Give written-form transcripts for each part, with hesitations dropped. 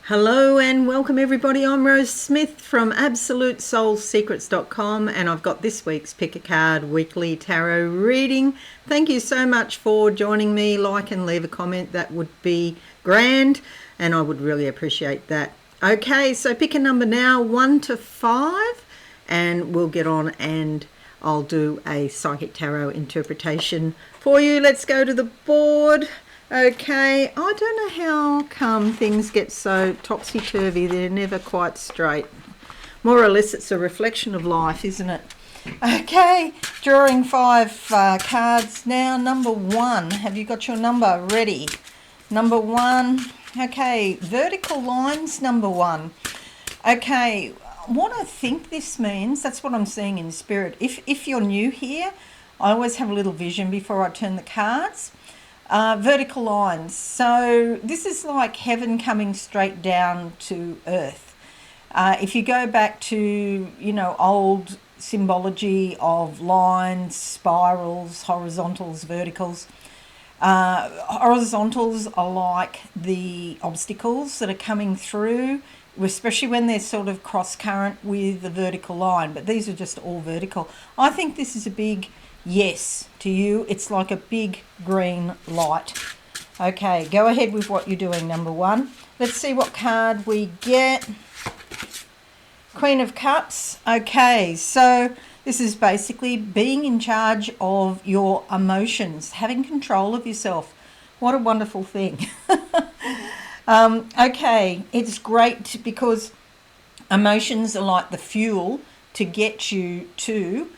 Hello and welcome everybody. I'm Rose Smith from AbsoluteSoulSecrets.com and I've got this week's Pick a Card Weekly Tarot reading. Thank you so much for joining me. Like and leave a comment, that would be grand and I would really appreciate that. Okay, so pick a number now, 1 to 5, and we'll get on and I'll do a psychic tarot interpretation for you. Let's go to the board. Okay, I don't know how come things get so topsy-turvy. They're never quite straight. More or less it's a reflection of life, isn't it? Okay, drawing 5 cards now. Number 1, have you got your number ready? Number 1, okay, vertical lines, number 1. Okay, what I think this means, that's what I'm seeing in spirit. If you're new here, I always have a little vision before I turn the cards. Vertical lines. So this is like heaven coming straight down to earth. If you go back to, old symbology of lines, spirals, horizontals, verticals. Horizontals are like the obstacles that are coming through, especially when they're sort of cross current with the vertical line, but these are just all vertical. I think this is a big yes to you. It's like a big green light. Okay, go ahead with what you're doing, number 1. Let's see what card we get. Queen of Cups. Okay, so this is basically being in charge of your emotions, having control of yourself. What a wonderful thing. Okay, it's great because emotions are like the fuel to get you to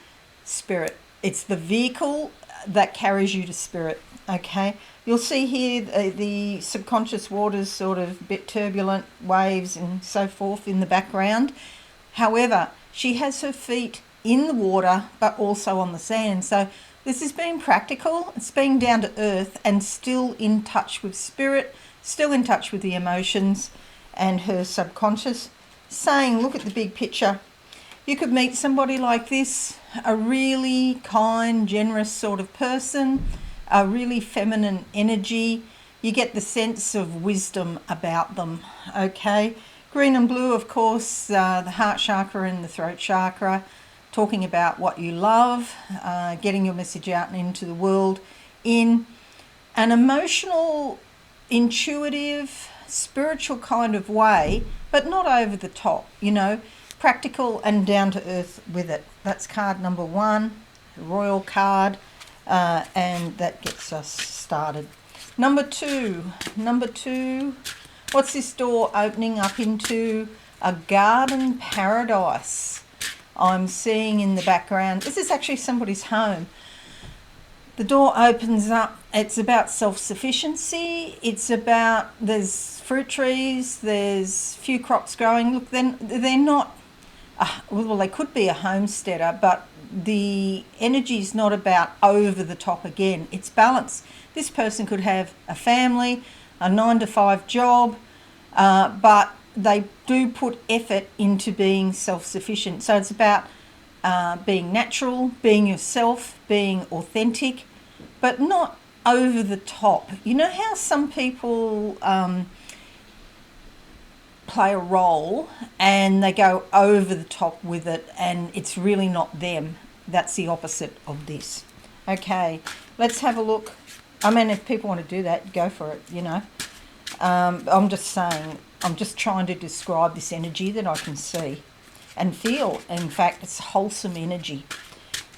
spirit. It's the vehicle that carries you to spirit, okay? You'll see here the subconscious waters, sort of a bit turbulent, waves and so forth in the background. However, she has her feet in the water but also on the sand. So this is being practical, it's being down to earth and still in touch with spirit, still in touch with the emotions and her subconscious, saying, look at the big picture. You could meet somebody like this, a really kind, generous sort of person, a really feminine energy. You get the sense of wisdom about them, okay? Green and blue, of course, the heart chakra and the throat chakra, talking about what you love, getting your message out and into the world in an emotional, intuitive, spiritual kind of way, but not over the top, practical and down to earth with it. That's card number 1, royal card, and that gets us started. Number 2, what's this door opening up into? A garden paradise. I'm seeing in the background, this is actually somebody's home. The door opens up, it's about self-sufficiency, it's about, there's fruit trees, there's few crops growing. Look, they're not, well, they could be a homesteader, but the energy is not about over the top again. It's balance. This person could have a family, a 9-to-5 job, but they do put effort into being self-sufficient. So it's about being natural, being yourself, being authentic, but not over the top. You know how some people play a role and they go over the top with it and it's really not them. That's the opposite of this. Okay, let's have a look. I mean, if people want to do that, go for it, I'm just saying, I'm just trying to describe this energy that I can see and feel. In fact, it's wholesome energy.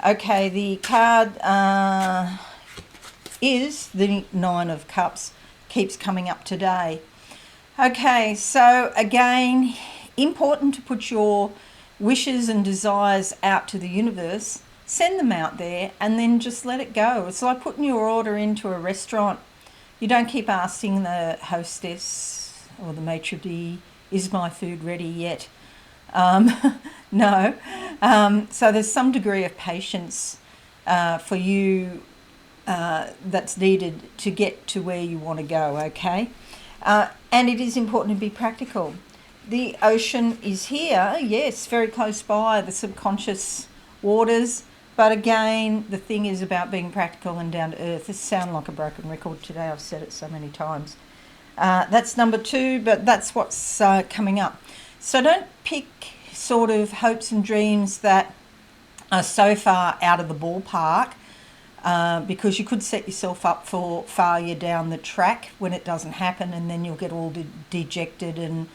Okay, the card is the 9 of Cups, keeps coming up today. Okay, so again, important to put your wishes and desires out to the universe, send them out there and then just let it go. It's like putting your order into a restaurant. You don't keep asking the hostess or the maitre d', is my food ready yet? No. So there's some degree of patience for you that's needed to get to where you want to go, okay? And it is important to be practical. The ocean is here, yes, very close by, the subconscious waters. But again, the thing is about being practical and down to earth. This sounds like a broken record today. I've said it so many times. That's number 2, but that's what's coming up. So don't pick sort of hopes and dreams that are so far out of the ballpark, because you could set yourself up for failure down the track when it doesn't happen, and then you'll get all dejected and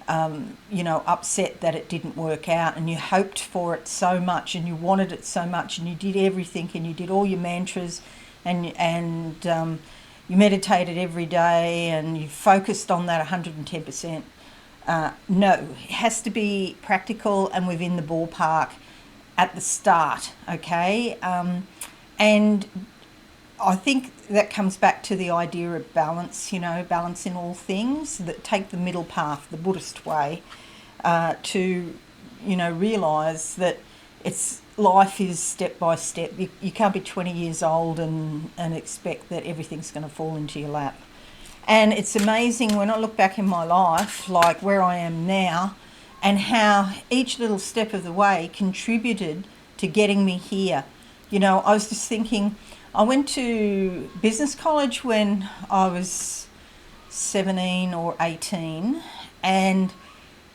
upset that it didn't work out, and you hoped for it so much and you wanted it so much and you did everything and you did all your mantras and you meditated every day and you focused on that 110%. No, it has to be practical and within the ballpark at the start, okay? And I think that comes back to the idea of balance, balance in all things, that take the middle path, the Buddhist way, to, realise that life is step by step. You can't be 20 years old and expect that everything's going to fall into your lap. And it's amazing when I look back in my life, like where I am now, and how each little step of the way contributed to getting me here. I was just thinking, I went to business college when I was 17 or 18 and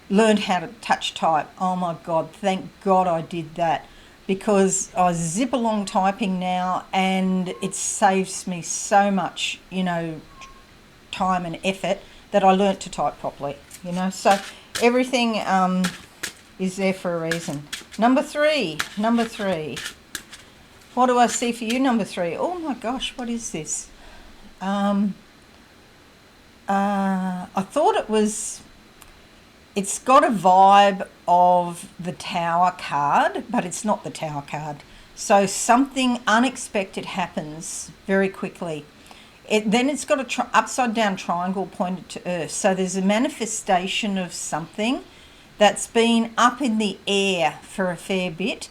learned how to touch type. Oh my God, thank God I did that, because I zip along typing now and it saves me so much, time and effort, that I learnt to type properly, So everything is there for a reason. Number three. What do I see for you, number 3? Oh my gosh, what is this? I thought it's got a vibe of the Tower card, but it's not the Tower card. So something unexpected happens very quickly. Then it's got a upside down triangle pointed to Earth. So there's a manifestation of something that's been up in the air for a fair bit.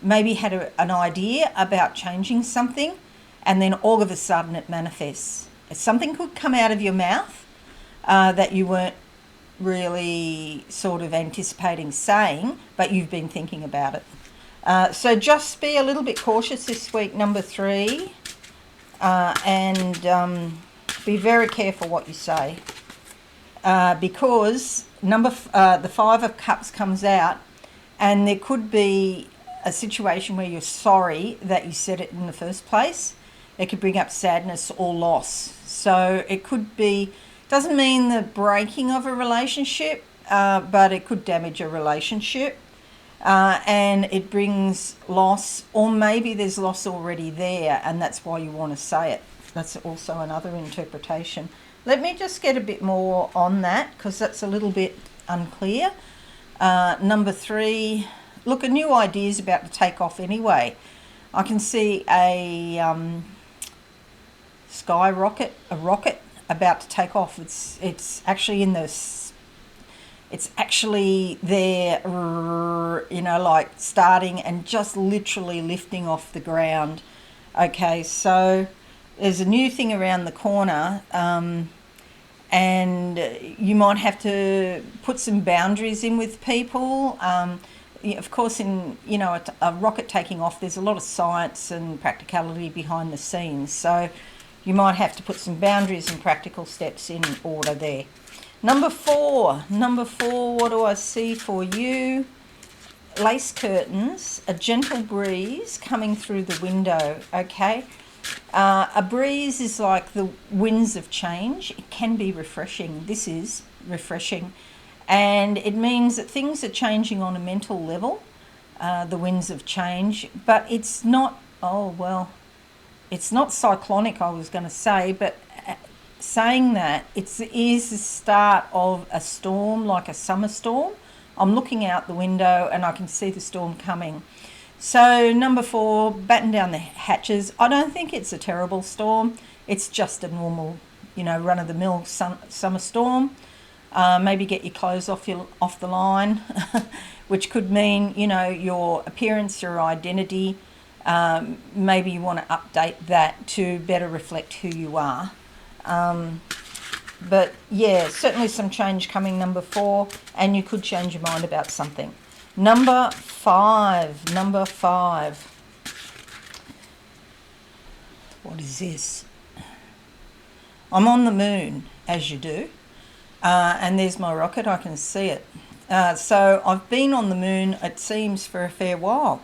Maybe had an idea about changing something, and then all of a sudden it manifests. Something could come out of your mouth that you weren't really sort of anticipating saying, but you've been thinking about it. So just be a little bit cautious this week, number 3, and be very careful what you say, because the 5 of Cups comes out, and there could be a situation where you're sorry that you said it in the first place. It could bring up sadness or loss. So it could be, doesn't mean the breaking of a relationship, but it could damage a relationship, and it brings loss, or maybe there's loss already there and that's why you want to say it. That's also another interpretation. Let me just get a bit more on that, because that's a little bit unclear. Number 3, look, a new idea is about to take off anyway. I can see a rocket about to take off. It's actually in it's actually there, like starting and just literally lifting off the ground. Okay, so there's a new thing around the corner, and you might have to put some boundaries in with people. Of course, in a rocket taking off, there's a lot of science and practicality behind the scenes. So you might have to put some boundaries and practical steps in order there. Number 4, what do I see for you? Lace curtains, a gentle breeze coming through the window, okay? A breeze is like the winds of change. It can be refreshing. This is refreshing. And it means that things are changing on a mental level, the winds of change, but it's not, it's not cyclonic, I was going to say, but saying that, it is the start of a storm, like a summer storm. I'm looking out the window and I can see the storm coming. So number 4, batten down the hatches. I don't think it's a terrible storm. It's just a normal, run-of-the-mill summer storm. Maybe get your clothes off the line, which could mean, your appearance, your identity. Maybe you want to update that to better reflect who you are. But yeah, certainly some change coming, number 4, and you could change your mind about something. Number 5. What is this? I'm on the moon, as you do, and there's my rocket. I can see it. So I've been on the moon, it seems, for a fair while,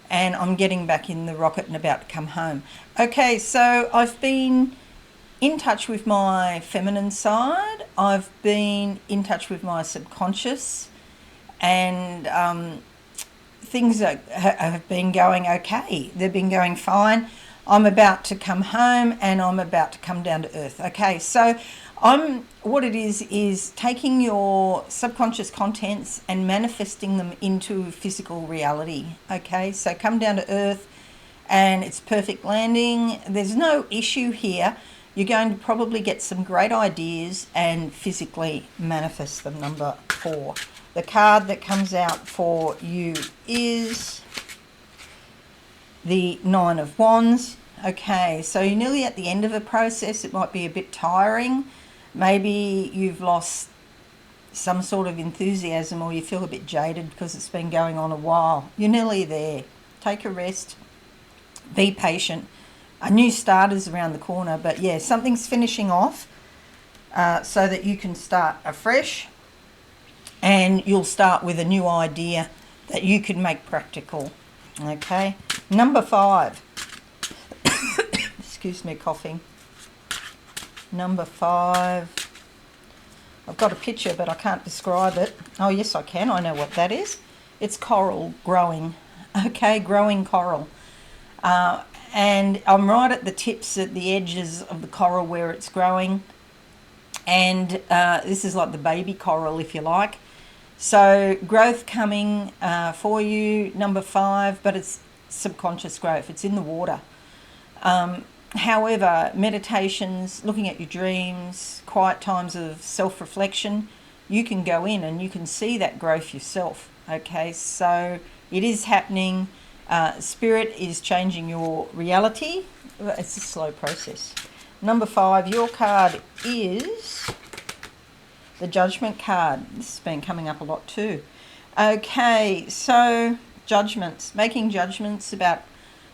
and I'm getting back in the rocket and about to come home. Okay, so I've been in touch with my feminine side. I've been in touch with my subconscious, and things have been going okay. They've been going fine. I'm about to come home and I'm about to come down to earth. Okay, so what it is taking your subconscious contents and manifesting them into physical reality. Okay, so come down to earth and it's perfect landing. There's no issue here. You're going to probably get some great ideas and physically manifest them. Number 4. The card that comes out for you is the 9 of Wands. Okay, so you're nearly at the end of a process. It might be a bit tiring. Maybe you've lost some sort of enthusiasm, or you feel a bit jaded because it's been going on a while. You're nearly there. Take a rest. Be patient. A new start is around the corner, but yeah, something's finishing off so that you can start afresh, and you'll start with a new idea that you can make practical. Okay, number 5. Excuse me, coughing. Number 5. I've got a picture, but I can't describe it. Oh, yes, I can. I know what that is. It's coral growing. Okay, growing coral. And I'm right at the tips, at the edges of the coral where it's growing. And this is like the baby coral, if you like. So growth coming for you, number 5, but it's subconscious growth. It's in the water. However, meditations, looking at your dreams, quiet times of self-reflection, you can go in and you can see that growth yourself. Okay, so it is happening. Spirit is changing your reality. It's a slow process. Number 5, your card is the Judgment card. This has been coming up a lot too. Okay, so judgments, making judgments about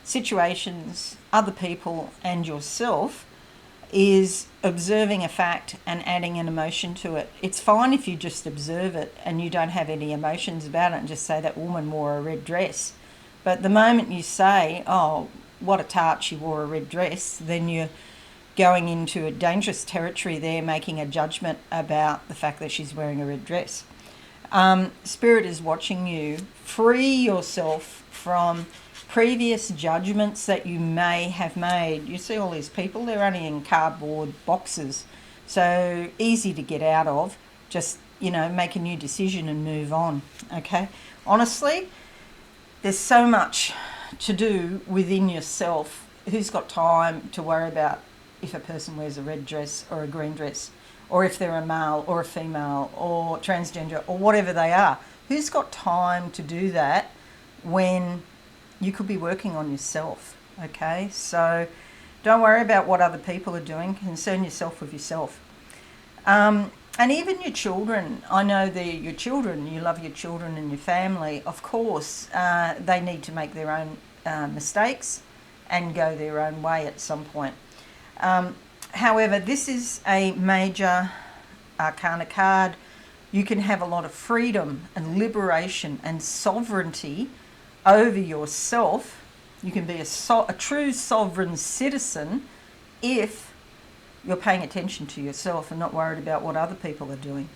situations, other people and yourself, is observing a fact and adding an emotion to it. It's fine if you just observe it and you don't have any emotions about it and just say that woman wore a red dress. But the moment you say, oh, what a tart, she wore a red dress, then you're going into a dangerous territory there, making a judgment about the fact that she's wearing a red dress. Spirit is watching you. Free yourself from previous judgments that you may have made. You see all these people, they're only in cardboard boxes, so easy to get out of. Just, make a new decision and move on. Okay, honestly, there's so much to do within yourself. Who's got time to worry about if a person wears a red dress or a green dress, or if they're a male or a female or transgender or whatever they are? Who's got time to do that when you could be working on yourself? Okay, so don't worry about what other people are doing. Concern yourself with yourself. And even your children. I know they're your children. You love your children and your family. Of course, they need to make their own mistakes and go their own way at some point. However, this is a major arcana card. You can have a lot of freedom and liberation and sovereignty over yourself. You can be a true sovereign citizen if you're paying attention to yourself and not worried about what other people are doing.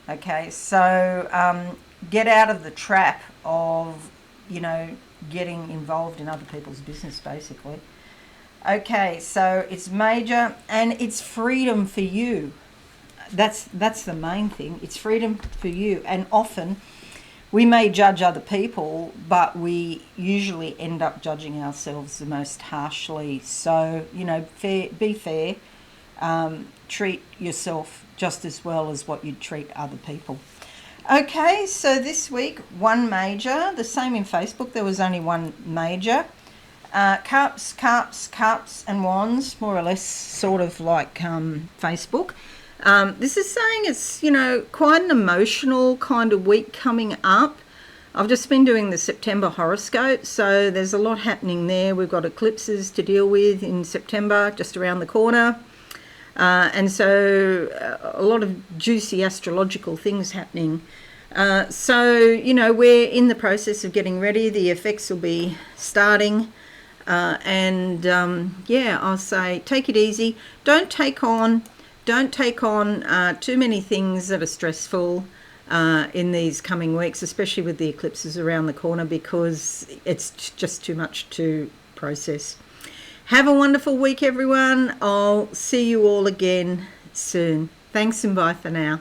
Okay, so get out of the trap of, getting involved in other people's business, basically. Okay, so it's major, and it's freedom for you. That's the main thing. It's freedom for you. And often we may judge other people, but we usually end up judging ourselves the most harshly. So, be fair. Treat yourself just as well as what you'd treat other people. Okay, so this week, one major. The same in Facebook, there was only one major. Cups, and wands, more or less sort of like Facebook. This is saying it's, quite an emotional kind of week coming up. I've just been doing the September horoscope, so there's a lot happening there. We've got eclipses to deal with in September, just around the corner. And so a lot of juicy astrological things happening. So, you know, we're in the process of getting ready. The effects will be starting. Yeah, I'll say take it easy. Don't take on too many things that are stressful in these coming weeks, especially with the eclipses around the corner, because it's just too much to process. Have a wonderful week, everyone. I'll see you all again soon. Thanks and bye for now.